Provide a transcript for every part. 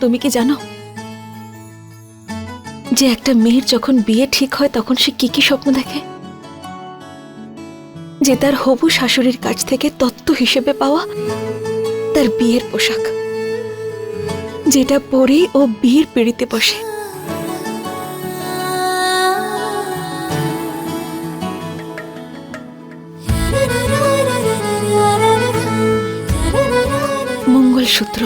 তুমি কি জানো যে একটা মেয়ের যখন বিয়ে ঠিক হয় তখন সে কি কি স্বপ্ন দেখে? যে তার হবু শাশুড়ির কাছ থেকে তত্ত্ব হিসেবে পাওয়া তার বিয়ের পোশাক, যেটা পরেই ও বিয়ের পিঁড়িতে বসে। মঙ্গলসূত্র,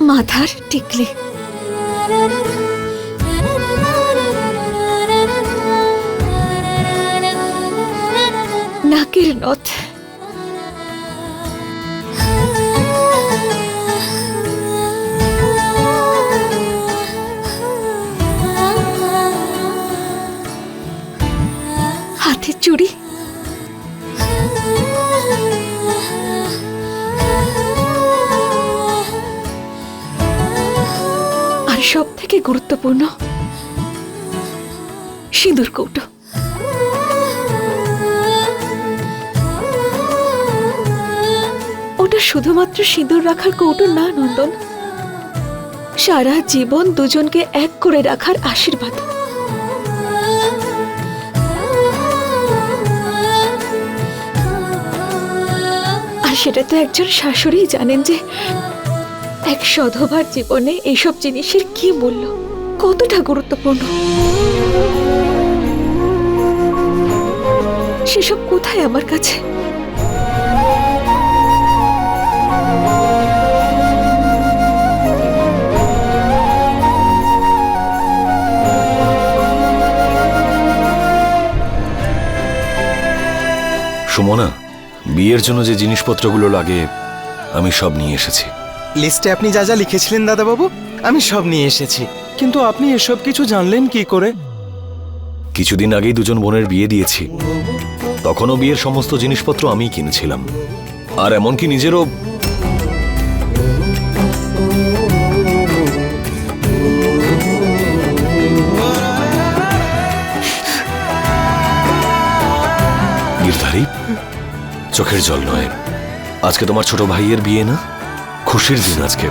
মাথার টিকলি, নাকের নথ, হাতের চুড়ি, আর সব থেকে গুরুত্বপূর্ণ সিঁদুর কৌটো। ওটা শুধুমাত্র সিঁদুর রাখার কৌটো না নন্দন, সারা জীবন দুজনকে এক করে রাখার আশীর্বাদ। আর সেটা তো একজন শাশুড়ি জানেন যে এক সধবার জীবনে এইসব জিনিসের কি মূল্য, কতটা গুরুত্বপূর্ণ। সেসব কোথায় আমার কাছে? সুমনা, বিয়ের জন্য যে জিনিসপত্রগুলো লাগে আমি সব নিয়ে এসেছি। লিস্টে আপনি যা যা লিখেছিলেন দাদাবাবু আমি সব নিয়ে এসেছি, কিন্তু আপনি এসব কিছু জানলেন কি করে? কিছুদিন আগেই দুজন বোনের বিয়ে দিয়েছি, তখনও বিয়ের সমস্ত জিনিসপত্র আমিই কিনেছিলাম, আর এমনকি নিজেরও। গিরধারী, চোখের জল নয়, আজকে তোমার ছোট ভাইয়ের বিয়ে না? খুশির দিন আজকে।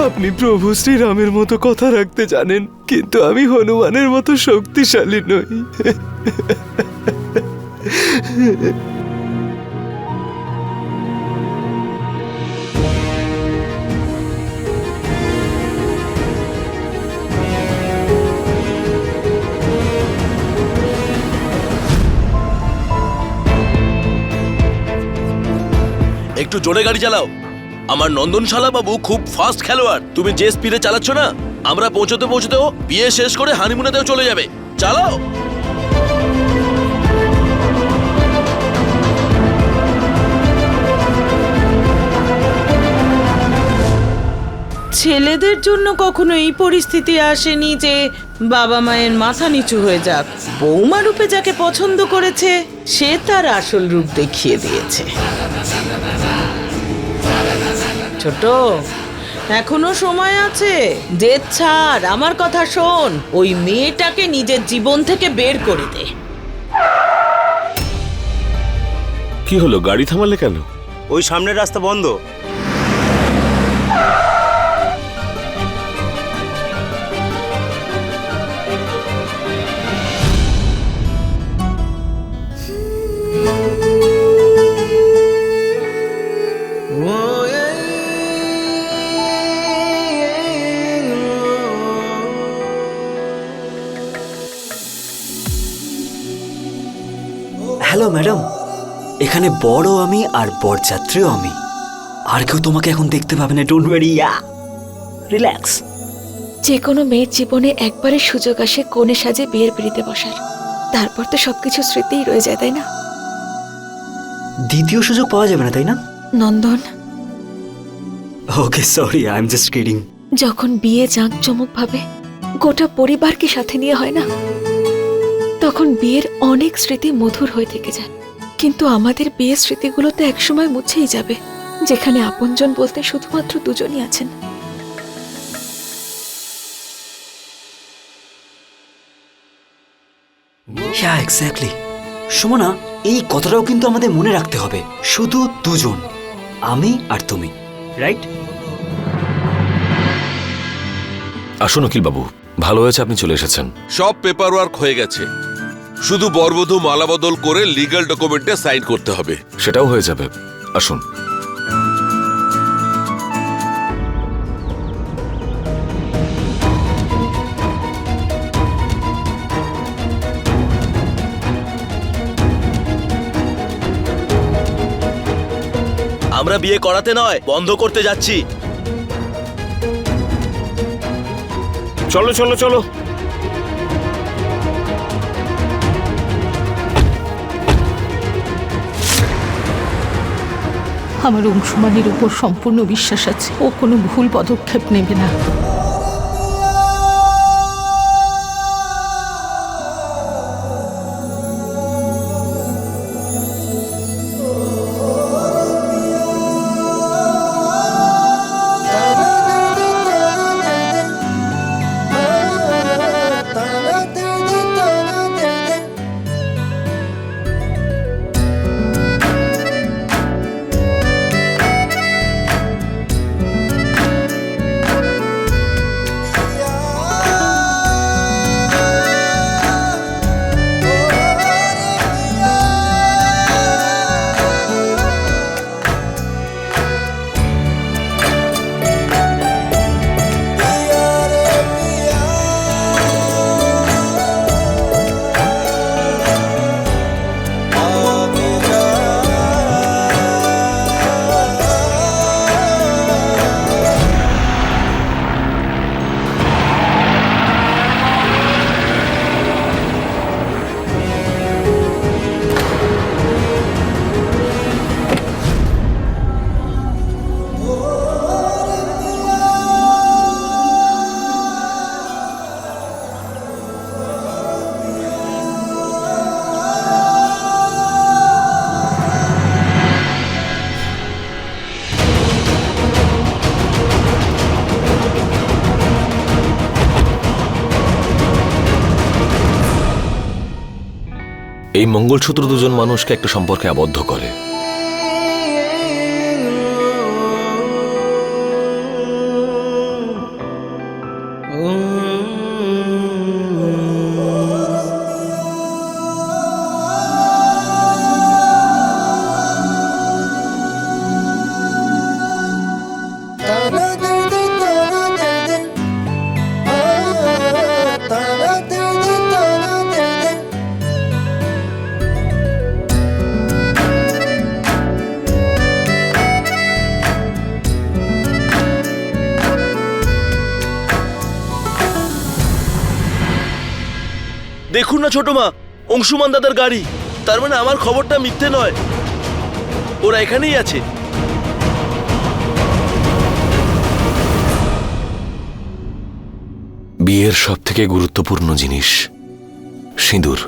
আপনি প্রভু শ্রীরামের মতো কথা রাখতে জানেন, কিন্তু আমি হনুমানের মতো শক্তিশালী নই। একটু জোরে গাড়ি চালাও। আমার নন্দনশালা বাবু খুব ফাস্ট খেলোয়াড়, তুমি যে স্পিডে চালাচ্ছ না, আমরা পৌঁছতে পৌঁছতেও বিয়ে শেষ করে হানিমুনেতেও চলে যাবে। চালাও। ছেলেদের জন্য কখনো এই পরিস্থিতি আসেনি যে বাবা মায়ের মাথা নিচু হয়ে যাক। বৌমা রূপে যাকে পছন্দ করেছে সে তার আসল রূপ দেখিয়ে দিয়েছে। ছোট, এখনো সময় আছে, জেদ ছাড়, আমার কথা শোন। ওই মেয়েটাকে নিজের জীবন থেকে বের করে দে। কি হলো, গাড়ি থামালে কেন? ওই সামনের রাস্তা বন্ধ। হ্যালো ম্যাডাম, এখানে বড় আমি আর বরযাত্রীও আমি, আর কেউ তোমাকে এখন দেখতে পাবে না। Don't worry, relax. যে কোনো মেয়ের জীবনে একবারের সুযোগ আসে কনে সাজে বিয়ের পিঁড়িতে বসার, তারপর তো সবকিছু স্মৃতিই রয়ে যায়, তাই না? দ্বিতীয় সুযোগ পাওয়া যাবে না, তাই না? Nandan, okay sorry, I am just kidding. যখন বিয়ে জাঁকজমক ভাবে গোটা পরিবারকে সাথে নিয়ে হয় না, তখন বিয়ের অনেক স্মৃতি মধুর হয়ে থেকে যায়। কিন্তু আমাদের বিয়ের স্মৃতিগুলো তো একসময় মুছেই যাবে, যেখানে আপনজন বলতে শুধুমাত্র দুজনই আছেন। হ্যাঁ এক্স্যাক্টলি, সুমনা, এই কথাটাও কিন্তু আমাদের মনে রাখতে হবে, শুধু দুজন, আমি আর তুমি, রাইট? আসুন উকিল বাবু, ভালো হয়েছে আপনি চলে এসেছেন। সব পেপার ওয়ার্ক হয়ে গেছে, শুধু বরবধূ মালা বদল করে লিগ্যাল ডকুমেন্টে সাইন করতে হবে। সেটাও হয়ে যাবে, আসুন। আমরা বিয়ে করাতে নয়, বন্ধ করতে যাচ্ছি। চলো চলো চলো। আমার অংশুমানের উপর সম্পূর্ণ বিশ্বাস আছে, ও কোনো ভুল পদক্ষেপ নেবে না। এই মঙ্গলসূত্র দুজন মানুষকে একটা সম্পর্কে আবদ্ধ করে। দেখুন না ছোট মা, অংশুমান দাদার গাড়ি। তার মানে আমার খবরটা মিথ্যে নয়, ওরা এখানেই আছে। বিয়ের সব থেকে গুরুত্বপূর্ণ জিনিস সিঁদুর।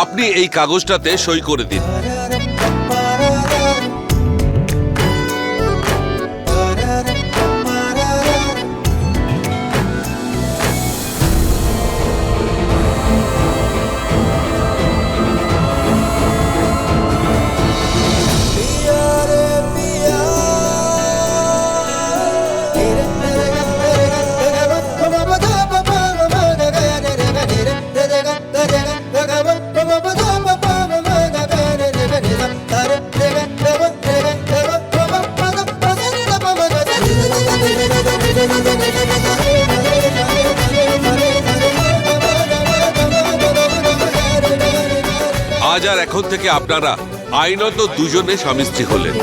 আপনি এই কাগজটাতে সই করে দিন। আজ আর এখন থেকে আপনারা আইনত দুজনে স্বামী স্ত্রী হলেন।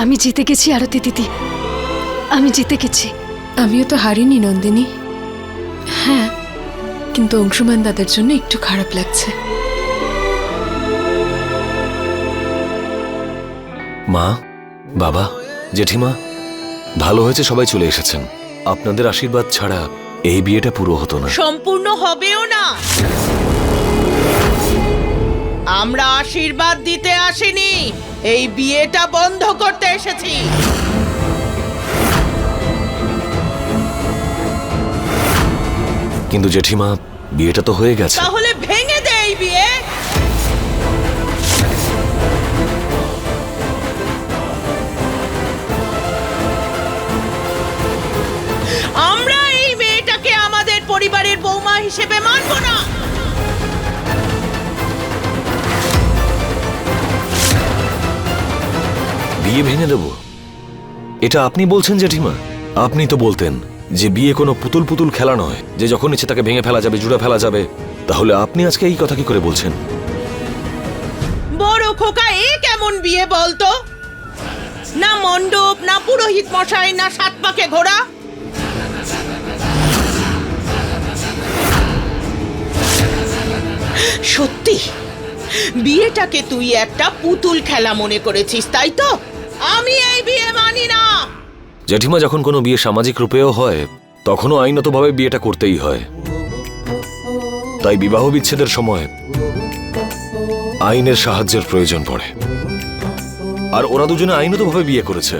আমি জিতে গেছি আরতি দিদি, আমি জিতে গেছি। আমিও তো হারিনি নন্দিনী। হ্যাঁ, কিন্তু অংশুমান দাদার জন্য একটু খারাপ লাগছে। মা, বাবা, জেঠিমা, ভালো হয়েছে সবাই চলে এসেছেন। আপনাদের আশীর্বাদ ছাড়া এই বিয়েটা পুরো হতো না। সম্পূর্ণ হবেও না। আমরা আশীর্বাদ দিতে আসিনি, এই বিয়েটা বন্ধ করতে এসেছি। কিন্তু জেঠিমা, বিয়েটা তো হয়ে গেছে। তাহলে ভেঙে দে এই বিয়ে। আমরা এই মেয়েটাকে আমাদের পরিবারের বৌমা হিসেবে মানব না। বিয়ে ভেঙে দেব, এটা আপনি বলছেন জেঠিমা? আপনি তো বলতেন যে বিয়ে কোনো পুতুল পুতুল খেলা নয়, যে যখন ইচ্ছে তাকে ভেঙে ফেলা যাবে, জুড়ে ফেলা যাবে। তাহলে আপনি আজকে এই কথা কি করে বলছেন? বড় খোকা, এ কেমন বিয়ে বলতো? না মণ্ডপ, না পুরোহিত মশাই, না সাত পাকে ঘোড়া। সত্যি বিয়েটাকে তুই একটা পুতুল খেলা মনে করেছিস, তাই তো? আমি এই বিয়ে মানি না। জেঠিমা, যখন কোনো বিয়ে সামাজিক রূপেও হয় তখনও আইনতভাবে বিয়েটা করতেই হয়। তাই বিবাহ বিচ্ছেদের সময় আইনের সাহায্যের প্রয়োজন পড়ে। আর ওরা দুজনে আইনতভাবে বিয়ে করেছে।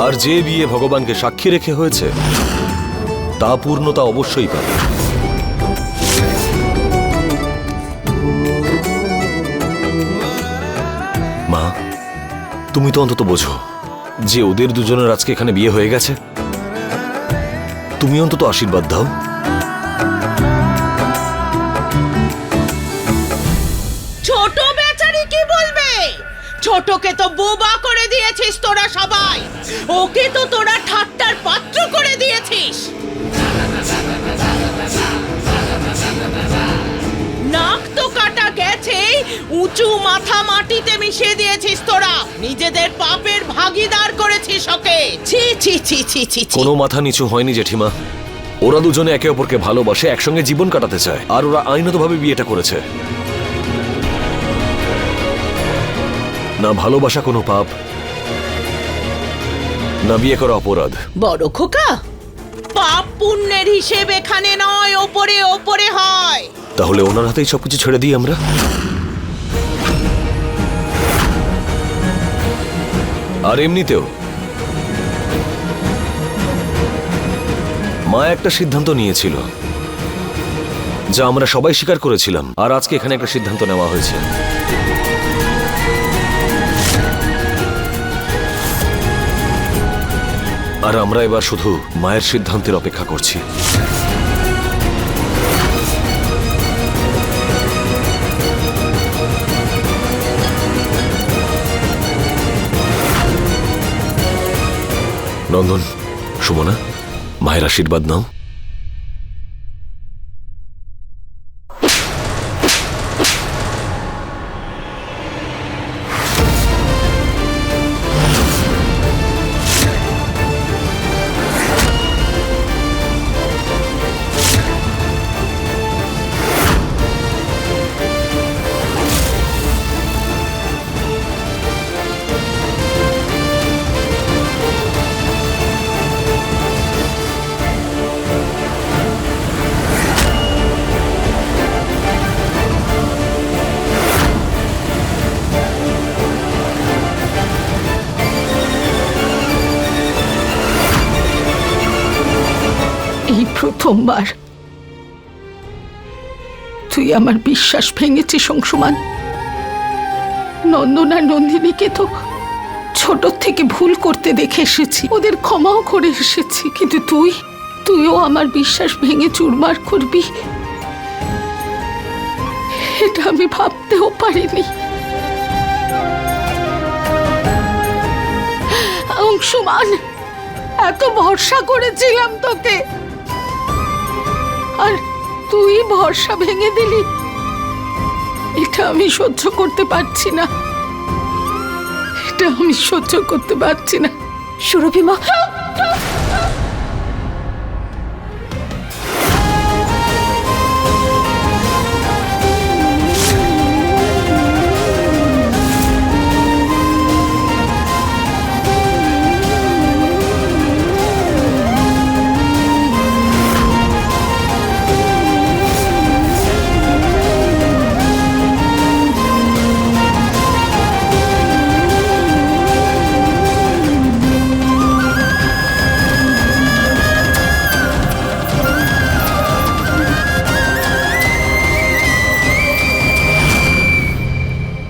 আর যে বিয়ে ভগবানকে সাক্ষী রেখে হয়েছে তা পূর্ণতা অবশ্যই পাবে। মা, তুমি তো অন্তত বোঝো যে ওদের দুজনের আজকে এখানে বিয়ে হয়ে গেছে। তুমি অন্তত আশীর্বাদ দাও। ছোট বেচারি কি বলবে? ছোটকে তো বোবা করে দিয়েছিস তোরা সবাই। ওকে তো তোরা ঠাট্টার পাত্র করে দিয়েছিস। নাক তো কাটা গেছে, উঁচু মাথা মাটিতে মিশিয়ে দিয়েছিস তোরা। নিজেদের পাপের ভাগীদার করেছিস ওকে। ছি ছি ছি ছি ছি ছি। কোনো মাথা নিচু হয়নি জেঠিমা। ওরা দুজনে একে অপরকে ভালোবাসে, একসঙ্গে জীবন কাটাতে চায়। আর ওরা আইনতভাবে বিয়েটা করেছে। না ভালোবাসা কোনো পাপ, না বিয়ে করা অপরাধ। বড় খোকা, পাপ পুণ্যের হিসেব এখানে নয়, ওপরে ওপরে হয়। তাহলে ওনার হাতেই সবকিছু ছেড়ে দিই আমরা। আর এমনিতেও মা একটা সিদ্ধান্ত নিয়েছিল যা আমরা সবাই স্বীকার করেছিলাম। আর আজকে এখানে একটা সিদ্ধান্ত নেওয়া হয়েছে। আর আমরা এবার শুধু মায়ের সিদ্ধান্তের অপেক্ষা করছি। নন্দন, সুমনা, মায়ের আশীর্বাদ নাও। প্রথমবার তুই আমার বিশ্বাস ভেঙেছিস অংশুমান। নন্দন আর নন্দিনীকে তো ছোট থেকে ভুল করতে দেখে এসেছি, ওদের ক্ষমাও করে এসেছি, কিন্তু তুইও আমার বিশ্বাস ভেঙে চুরমার করবি এটা আমি ভাবতেও পারিনি। অংশুমান, এত ভরসা করেছিলাম তোকে, আর তুই ভরসা ভেঙে দিলি। এটা আমি সহ্য করতে পারছি না, এটা আমি সহ্য করতে পারছি না। সুরভি মা,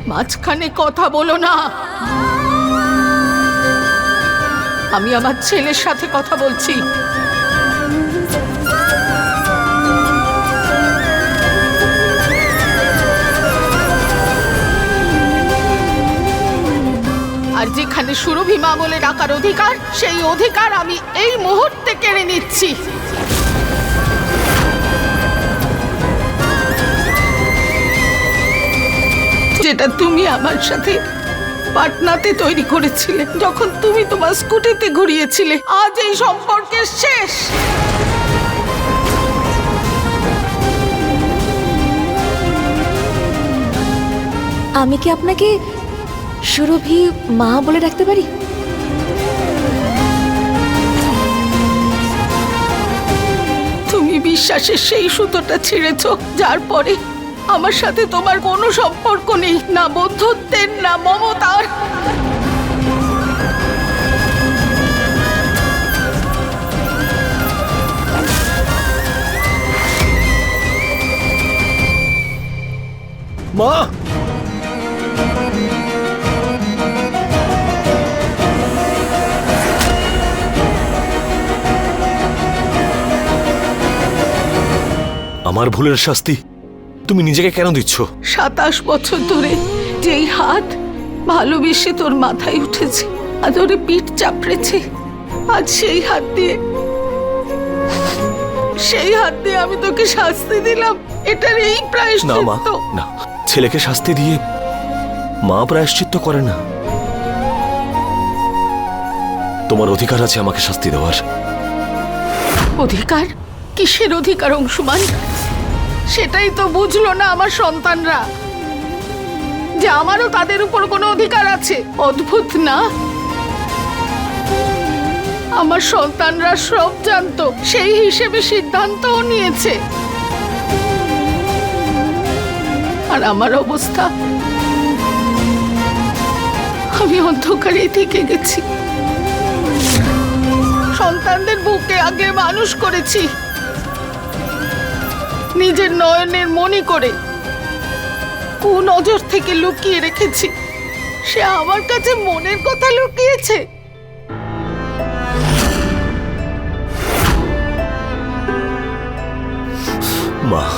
মাঝখানে কথা বলো না, আমি আমার ছেলের সাথে কথা বলছি। আর যেখানে সুরভি মা বলে ডাকার অধিকার, সেই অধিকার আমি এই মুহূর্তে কেড়ে নিচ্ছি। যেটা তুমি আমার সাথে পাটনাতে তৈরি করেছিলে, যখন তুমি তোমার স্কুটিতে ঘুরিয়েছিলে, আজ এই সম্পর্কের শেষ। আমি কি আপনাকে সুরভি মা বলে ডাকতে পারি? তুমি বিশ্বাসের সেই সুতোটা ছিঁড়েছ, যার পরে আমার সাথে তোমার কোনো সম্পর্ক নেই, না বন্ধুত্বের না মমতার। মা, আমার ভুলের শাস্তি তুমি নিজেকে কেন দিচ্ছ? 27 বছর ধরে যেই হাত ভালোবেসে তোর মাথায় উঠেছে, আদরে পিঠ চাপড়েছে, আজ সেই হাত দিয়ে আমি তোকে শাস্তি দিলাম। এটার এই না মা, প্রায়শ্চিত্ত। না, ছেলেকে শাস্তি দিয়ে মা প্রায়শ্চিত্ত করে না। তোমার অধিকার আছে আমাকে শাস্তি দেওয়ার। অধিকার? কিসের অধিকার অংশুমান? সেটাই তো বুঝলো না আমার সন্তানরা, যে আমারও তাদের উপর কোনো অধিকার আছে। অদ্ভুত না? আমার সন্তানরা সব জানতো, সেই হিসেবে সিদ্ধান্তও নিয়েছে। আর আমার অবস্থা, আমি অন্ধকারেই থেকে গেছি। সন্তানদের বুকে আগলে মানুষ করেছি, নিজের নয়নের মনি করে কুনজর থেকে লুকিয়ে রেখেছি। সে আমার কাছে মনের কথা লুকিয়েছে। মা,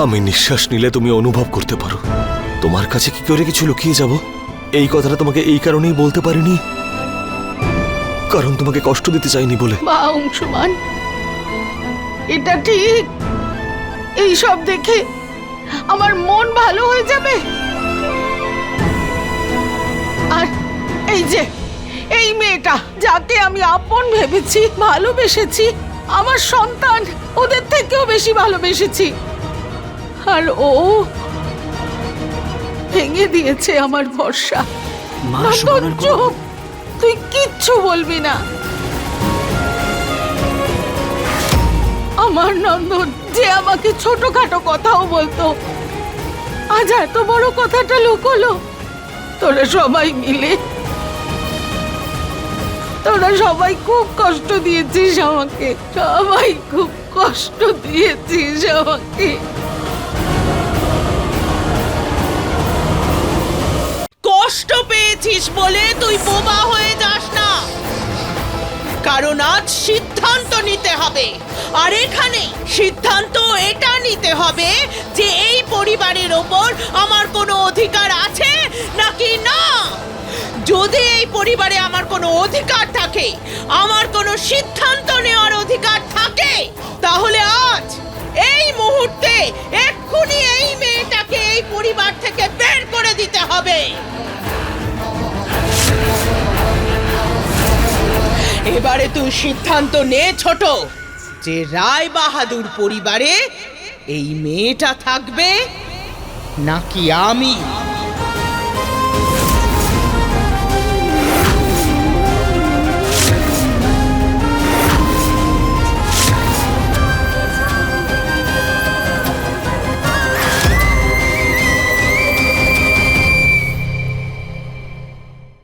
আমি নিঃশ্বাস নিলে তুমি অনুভব করতে পারো। তোমার কাছে কি করে কিছু লুকিয়ে যাব? এই কথাটা তোমাকে এই কারণেই বলতে পারিনি, কারণ তোমাকে কষ্ট দিতে চাইনি বলে। বা অংশুমান, এটা ঠিক? এই সব দেখে আমার মন ভালো হয়ে যাবে? আর এই যে এই মেয়েটা, যাকে আমি আপন ভেবেছি, ভালোবেসেছি, আমার সন্তান, ওদের থেকেও বেশি ভালোবেসেছি, আর ও ভেঙে দিয়েছে আমার ভরসা। মা, নন্দন, শোনার কোনো- চুপ, তুই কিচ্ছু বলবি না। আমার নন্দন, যে আমাকে ছোটখাটো কথাও বলতো, আজ এত বড় কথাটা লুকোলো। তোরা সবাই মিলে তোরা সবাই খুব কষ্ট দিয়েছিস আমাকে, সবাই খুব কষ্ট দিয়েছিস আমাকে। কষ্ট পেয়েছিস বলে তুই বোবা হয়ে যাস না, কারণ আজ সিদ্ধান্ত নিতে হবে। আর এখানে সিদ্ধান্ত এটা নিতে হবে যে এই পরিবারের ওপর আমার কোনো অধিকার আছে নাকি না। যদি এই পরিবারে আমার কোনো অধিকার থাকে, আমার কোনো সিদ্ধান্ত নেওয়ার অধিকার থাকে, তাহলে আজ এই মুহূর্তে এক্ষুনি এই মেয়েটাকে এই পরিবার থেকে বের করে দিতে হবে। এবারে তুই সিদ্ধান্ত নে ছোট, যে রায় বাহাদুর পরিবারে এই মেয়েটা থাকবে নাকি আমি।